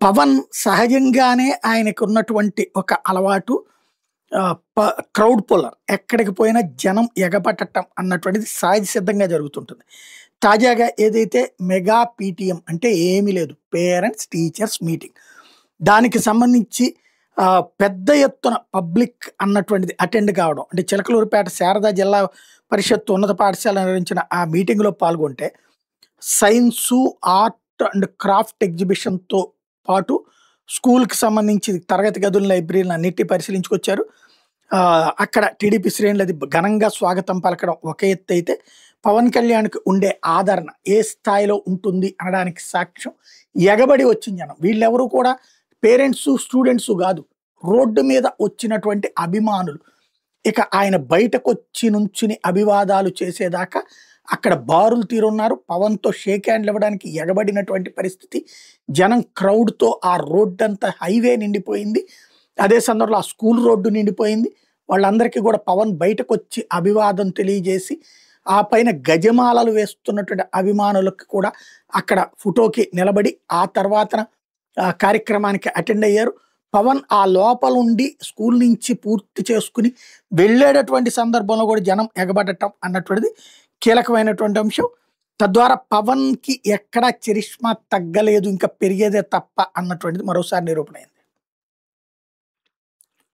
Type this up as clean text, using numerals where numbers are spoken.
పవన్ సహజంగానే ఆయనకున్నటువంటి ఒక అలవాటు క్రౌడ్ పుల్లర్. ఎక్కడికి పోయినా జనం ఎగబట్టటం అన్నటువంటిది సహజ సిద్ధంగా జరుగుతుంటుంది. తాజాగా ఏదైతే మెగా పీటీఎం అంటే ఏమీ లేదు. Parents, teachers meeting. దానికి సంబంధించి పెద్ద ఎత్తున పబ్లిక్ అన్నటువంటిది అటెండ్ కావడం. అంటే చిలకలూరిపేట శారదా జిల్లా పరిషత్ ఉన్నత పాఠశాల నిర్వహించిన ఆ మీటింగ్‌లో పాల్గొంటే సైన్సు, ఆర్ట్ అండ్ క్రాఫ్ట్ ఎగ్జిబిషన్‌తో పాటు స్కూల్‌కి సంబంధించి తరగతి గదుల లైబ్రరీలను అన్నిటిని పరిశీలించుకొచ్చారు. అక్కడ టీడీపీ శ్రేణులు అది ఘనంగా స్వాగతం పలకడం ఒక ఎత్తు అయితే, పవన్ కళ్యాణ్‌కి ఉండే ఆదరణ ఏ స్థాయిలో ఉంటుంది అనడానికి సాక్ష్యం ఎగబడి వచ్చిన జనం. వీళ్ళెవరు కూడా పేరెంట్సు, స్టూడెంట్సు గాదు. రోడ్డు మీద వచ్చినటువంటి అభిమానులు. ఇక ఆయన బయటకొచ్చి నుంచుని అభివాదాలు చేసేదాకా అక్కడ బారులు తీరున్నారు. పవన్‌తో షేక్ హ్యాండ్‌లు ఇవ్వడానికి ఎగబడినటువంటి పరిస్థితి. జనం క్రౌడ్‌తో ఆ రోడ్డంతా హైవే నిండిపోయింది. అదే సందర్భంలో ఆ స్కూల్ రోడ్డు నిండిపోయింది. వాళ్ళందరికీ కూడా పవన్ బయటకొచ్చి అభివాదం తెలియజేసి, ఆ పైన గజమాలలు వేస్తున్నటువంటి అభిమానులకు కూడా అక్కడ ఫోటోకి నిలబడి, ఆ తర్వాతన కార్యక్రమానికి అటెండ్ అయ్యారు. పవన్ ఆ లోపలుండి స్కూల్ నుంచి పూర్తి చేసుకుని వెళ్ళేటటువంటి సందర్భంలో కూడా జనం ఎగబడటం అన్నటువంటిది కీలకమైనటువంటి అంశం. తద్వారా పవన్‌కి ఎక్కడా చరిష్మా తగ్గలేదు, ఇంకా పెరిగేదే తప్ప అన్నటువంటిది మరోసారి నిరూపణ అయింది.